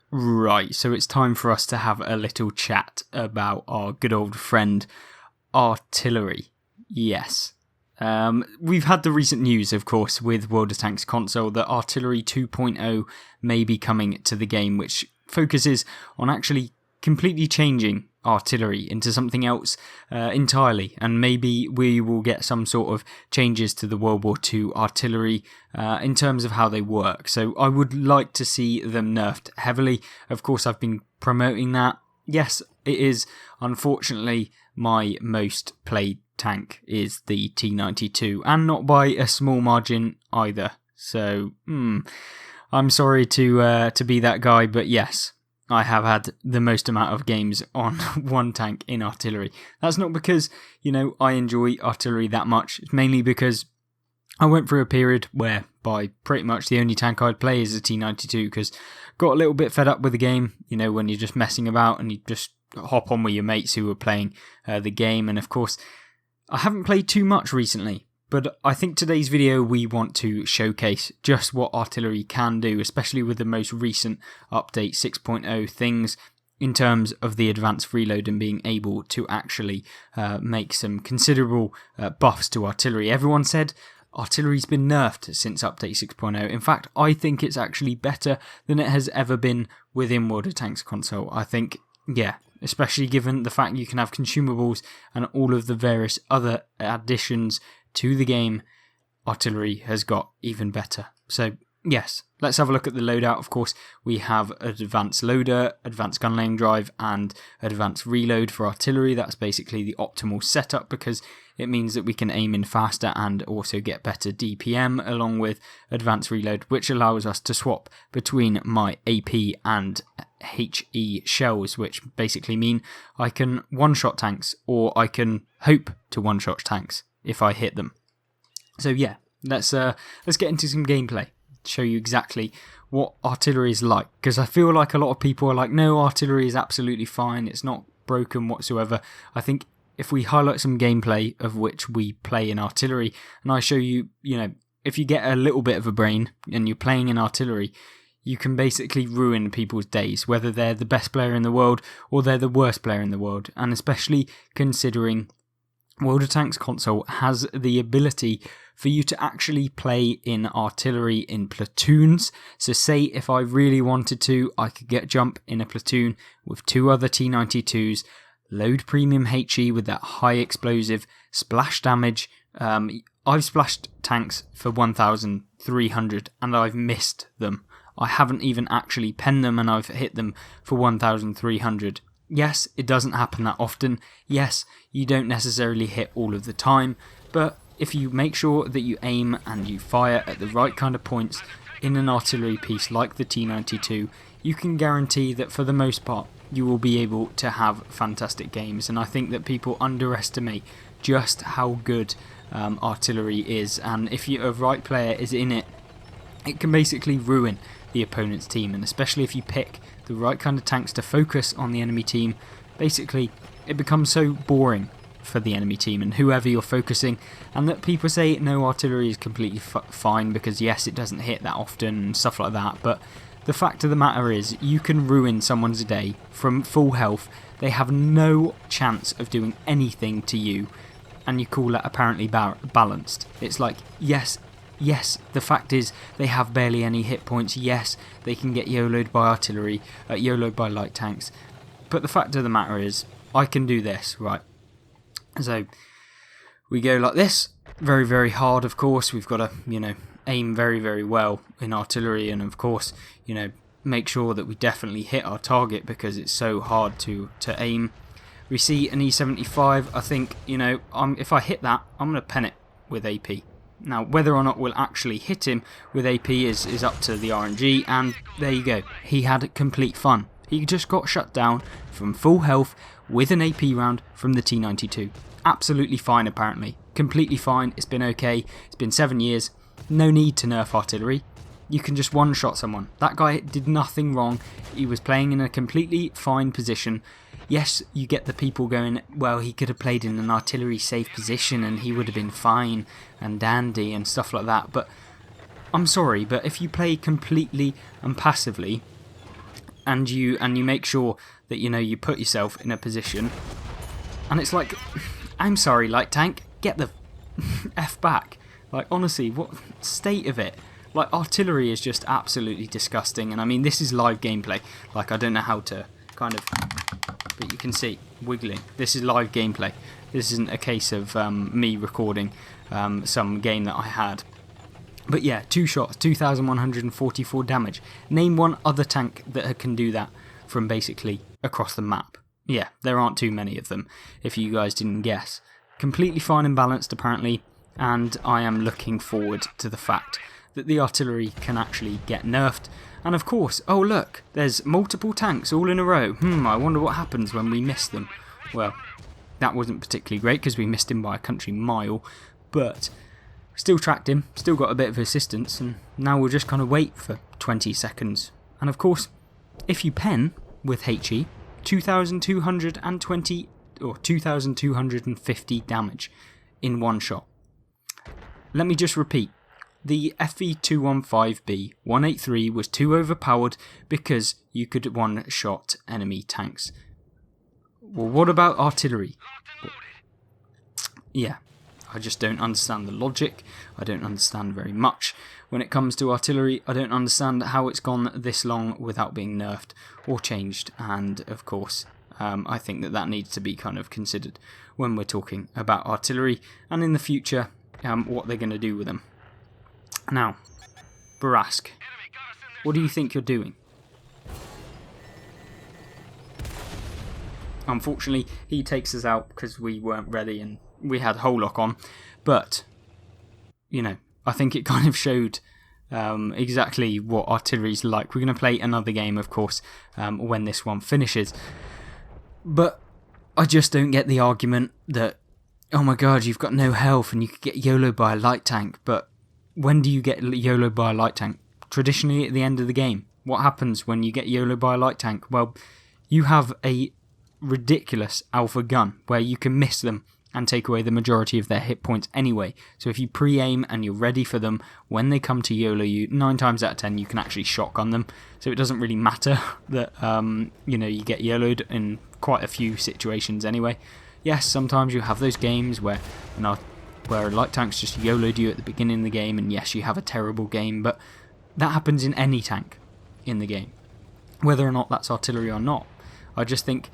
Right, so it's time for us to have a little chat about our good old friend, artillery. Yes. We've had the recent news, of course, with World of Tanks console that Artillery 2.0 may be coming to the game, which focuses on actually completely changing artillery into something else entirely, and maybe we will get some sort of changes to the World War II artillery in terms of how they work. So I would like to see them nerfed heavily. Of course, I've been promoting that. Yes, it is unfortunately my most played tank is the T92, and not by a small margin either. So I'm sorry to be that guy, but yes, I have had the most amount of games on one tank in artillery. That's not because, I enjoy artillery that much. It's mainly because I went through a period where by pretty much the only tank I'd play is a T92, because got a little bit fed up with the game, when you're just messing about and you just hop on with your mates who are playing the game. And of course, I haven't played too much recently, but I think today's video we want to showcase just what artillery can do, especially with the most recent update 6.0 things in terms of the advanced reload and being able to actually make some considerable buffs to artillery. Everyone said artillery's been nerfed since update 6.0. In fact, I think it's actually better than it has ever been within World of Tanks console. I think, especially given the fact you can have consumables and all of the various other additions to the game, artillery has got even better. So yes, let's have a look at the loadout. Of course, we have advanced loader, advanced gun laying drive, and advanced reload for artillery. That's basically the optimal setup because it means that we can aim in faster and also get better DPM along with advanced reload, which allows us to swap between my AP and HE shells, which basically mean I can one-shot tanks or I can hope to one-shot tanks if I hit them. So yeah, let's get into some gameplay, show you exactly what artillery is like, because I feel like a lot of people are like, no, artillery is absolutely fine, it's not broken whatsoever. I think if we highlight some gameplay of which we play in artillery, and I show you, if you get a little bit of a brain and you're playing in artillery, you can basically ruin people's days, whether they're the best player in the world or they're the worst player in the world. And especially considering World of Tanks console has the ability for you to actually play in artillery in platoons. So say if I really wanted to, I could get jump in a platoon with two other T92s, load premium HE with that high explosive, splash damage. I've splashed tanks for 1,300 and I've missed them. I haven't even actually penned them and I've hit them for 1,300. Yes, it doesn't happen that often. Yes, you don't necessarily hit all of the time, but if you make sure that you aim and you fire at the right kind of points in an artillery piece like the T92, you can guarantee that for the most part you will be able to have fantastic games. And I think that people underestimate just how good artillery is, and if a right player is in it, it can basically ruin the opponent's team, and especially if you pick the right kind of tanks to focus on the enemy team, basically it becomes so boring for the enemy team and whoever you're focusing. And that people say no, artillery is completely fine because yes, it doesn't hit that often and stuff like that, but the fact of the matter is you can ruin someone's day from full health. They have no chance of doing anything to you, and you call that apparently balanced. It's like, yes, the fact is they have barely any hit points. Yes, they can get YOLO'd by artillery, YOLO'd by light tanks. But the fact of the matter is, I can do this, right? So, we go like this. Very, very hard, of course. We've got to, aim very, very well in artillery. And, of course, make sure that we definitely hit our target because it's so hard to aim. We see an E75. I think, if I hit that, I'm going to pen it with AP. Now, whether or not we'll actually hit him with AP is up to the RNG, and there you go. He had complete fun. He just got shut down from full health with an AP round from the T92. Absolutely fine, apparently. Completely fine. It's been okay. It's been 7 years. No need to nerf artillery. You can just one-shot someone. That guy did nothing wrong. He was playing in a completely fine position. Yes, you get the people going, well, he could have played in an artillery safe position and he would have been fine and dandy and stuff like that. But I'm sorry, but if you play completely and passively and you make sure that you put yourself in a position, and it's like, I'm sorry, light tank, get the F back. Like, honestly, what state of it? Like, artillery is just absolutely disgusting, and I mean, this is live gameplay. Like, I don't know how to kind of, but you can see wiggling. This is live gameplay. This isn't a case of me recording some game that I had. But yeah, 2 shots, 2,144 damage. Name one other tank that can do that from basically across the map. Yeah, there aren't too many of them, if you guys didn't guess. Completely fine and balanced, apparently, and I am looking forward to the fact that the artillery can actually get nerfed. And of course, oh look, there's multiple tanks all in a row. I wonder what happens when we miss them. Well, that wasn't particularly great because we missed him by a country mile, but still tracked him, still got a bit of assistance, and now we'll just kind of wait for 20 seconds. And of course, if you pen with HE, 2,220 or 2,250 damage in one shot. Let me just repeat. The FE215B 183 was too overpowered because you could one-shot enemy tanks. Well, what about artillery? Yeah, I just don't understand the logic. I don't understand very much when it comes to artillery. I don't understand how it's gone this long without being nerfed or changed. And of course, I think that needs to be kind of considered when we're talking about artillery and in the future, what they're going to do with them. Now, Barask, what do you think you're doing? Unfortunately, he takes us out because we weren't ready and we had whole lock on. But, I think it kind of showed exactly what artillery's like. We're going to play another game, of course, when this one finishes. But I just don't get the argument that, oh my god, you've got no health and you could get YOLO by a light tank. But when do you get YOLO by a light tank? Traditionally at the end of the game. What happens when you get YOLO by a light tank? Well, you have a ridiculous alpha gun where you can miss them and take away the majority of their hit points anyway. So if you pre-aim and you're ready for them, when they come to YOLO you, 9 times out of 10 you can actually shotgun them. So it doesn't really matter that you get YOLO'd in quite a few situations anyway. Yes, sometimes you have those games where a light tank's just YOLO'd you at the beginning of the game, and yes, you have a terrible game, but that happens in any tank in the game, whether or not that's artillery or not. I just think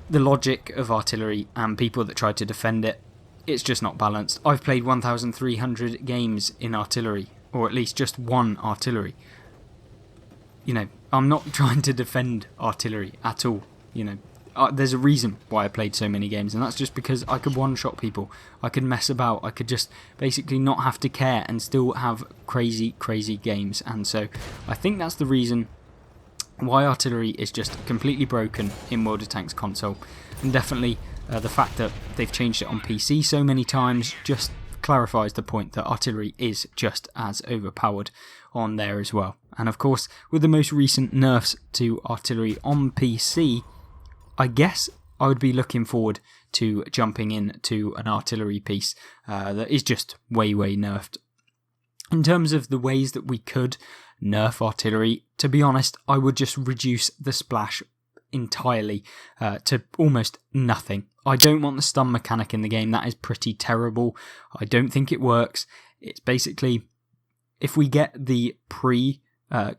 the logic of artillery and people that try to defend it, it's just not balanced. I've played 1,300 games in artillery, or at least just one artillery. I'm not trying to defend artillery at all. There's a reason why I played so many games, and that's just because I could one-shot people. I could mess about. I could just basically not have to care and still have crazy, crazy games. And so I think that's the reason why artillery is just completely broken in World of Tanks console. And definitely the fact that they've changed it on PC so many times just clarifies the point that artillery is just as overpowered on there as well. And of course, with the most recent nerfs to artillery on PC, I guess I would be looking forward to jumping into an artillery piece that is just way, way nerfed. In terms of the ways that we could nerf artillery, to be honest, I would just reduce the splash entirely to almost nothing. I don't want the stun mechanic in the game. That is pretty terrible. I don't think it works. It's basically, if we get the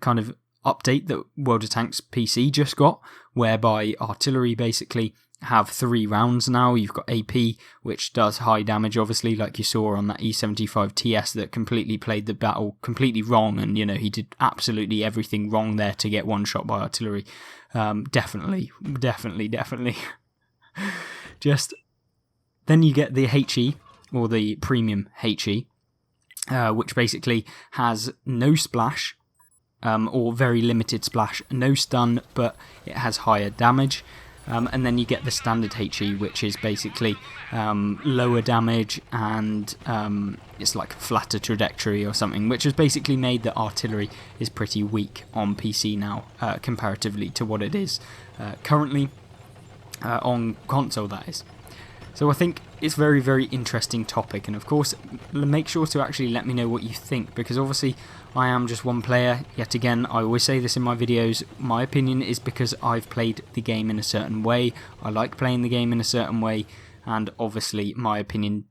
kind of update that World of Tanks PC just got, whereby artillery basically have 3 rounds now. You've got AP, which does high damage, obviously, like you saw on that E75 TS that completely played the battle completely wrong, and he did absolutely everything wrong there to get one shot by artillery. Definitely. Just then you get the HE, or the premium HE, which basically has no splash, or very limited splash, no stun, but it has higher damage. And then you get the standard HE, which is basically lower damage, and it's like a flatter trajectory or something, which has basically made that artillery is pretty weak on PC now, comparatively to what it is currently on console, that is. So I think it's a very, very interesting topic, and of course make sure to actually let me know what you think, because obviously I am just one player. Yet again, I always say this in my videos, my opinion is because I've played the game in a certain way, I like playing the game in a certain way, and obviously my opinion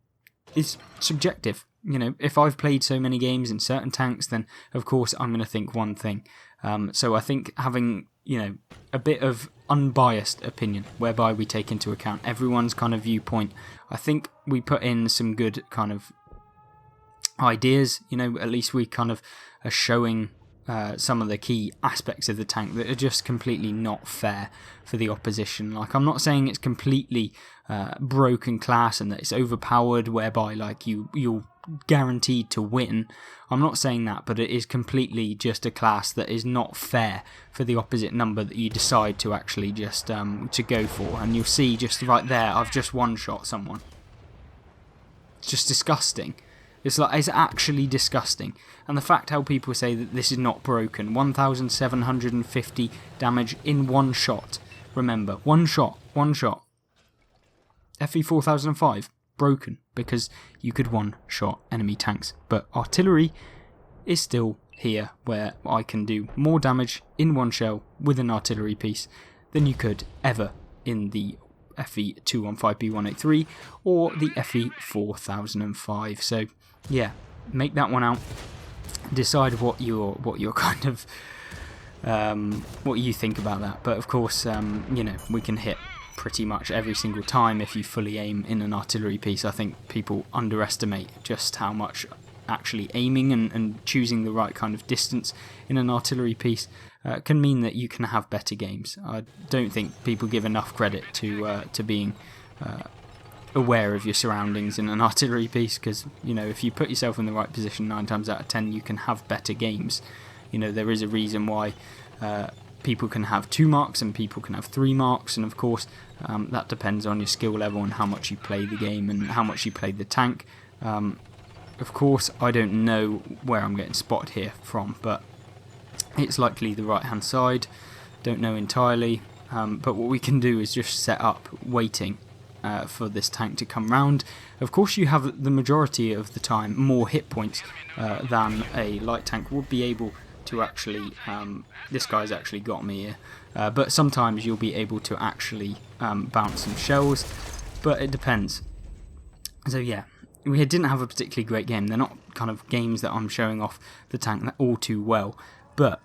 is subjective. You know, if I've played so many games in certain tanks, then of course I'm going to think one thing. So I think having, you know, a bit of unbiased opinion, whereby we take into account everyone's kind of viewpoint, I think we put in some good kind of ideas. You know, at least we kind of are showing some of the key aspects of the tank that are just completely not fair for the opposition. Like, I'm not saying it's completely broken class and that it's overpowered, whereby like you're guaranteed to win. I'm not saying that, but it is completely just a class that is not fair for the opposite number that you decide to actually just to go for. And you'll see just right there, I've just one-shot someone. It's just disgusting. It's actually disgusting. And the fact how people say that this is not broken, 1,750 damage in one shot. Remember, one shot. FE 4005, broken, because you could one-shot enemy tanks. But artillery is still here, where I can do more damage in one shell with an artillery piece than you could ever in the FE 215B183 or the FE 4005. So yeah, make that one out. Decide what you're kind of what you think about that. But of course, you know, we can hit pretty much every single time if you fully aim in an artillery piece. I think people underestimate just how much actually aiming and choosing the right kind of distance in an artillery piece can mean that you can have better games. I don't think people give enough credit to being aware of your surroundings in an artillery piece, because, you know, if you put yourself in the right position 9 times out of 10 you can have better games. You know, there is a reason why people can have 2 marks and people can have 3 marks, and of course that depends on your skill level and how much you play the game and how much you play the tank. Of course, I don't know where I'm getting spotted here from, but it's likely the right hand side, don't know entirely, but what we can do is just set up waiting for this tank to come round. Of course, you have the majority of the time more hit points than a light tank would be able to actually. This guy's actually got me here, but sometimes you'll be able to actually bounce some shells, but it depends. So yeah, we didn't have a particularly great game. They're not kind of games that I'm showing off the tank all too well, but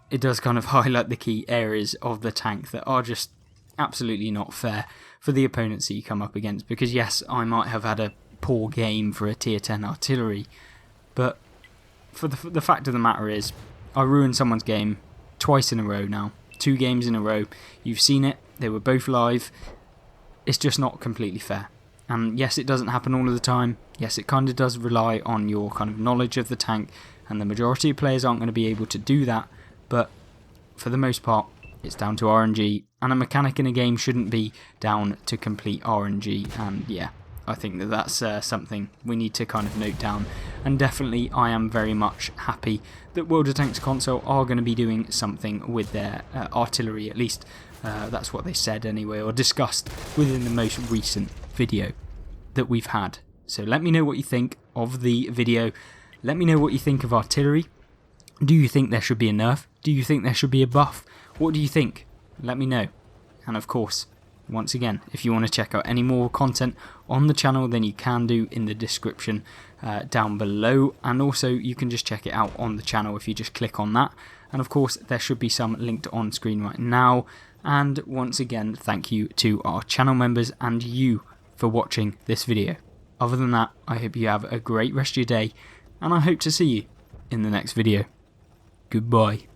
it does kind of highlight the key areas of the tank that are just absolutely not fair for the opponents that you come up against. Because yes, I might have had a poor game for a tier 10 artillery, but for the fact of the matter is, I ruined someone's game twice in a row now. 2 games in a row. You've seen it. They were both live. It's just not completely fair. And yes, it doesn't happen all of the time. Yes, it kind of does rely on your kind of knowledge of the tank, and the majority of players aren't going to be able to do that. But for the most part, it's down to RNG, and a mechanic in a game shouldn't be down to complete RNG. And yeah, I think that that's something we need to kind of note down. And definitely, I am very much happy that World of Tanks console are going to be doing something with their artillery. At least that's what they said anyway, or discussed within the most recent video that we've had. So let me know what you think of the video. Let me know what you think of artillery. Do you think there should be a nerf? Do you think there should be a buff? What do you think? Let me know. And of course, once again, if you want to check out any more content on the channel, then you can do in the description down below. And also, you can just check it out on the channel if you just click on that. And of course, there should be some linked on screen right now. And once again, thank you to our channel members and you for watching this video. Other than that, I hope you have a great rest of your day, and I hope to see you in the next video. Goodbye.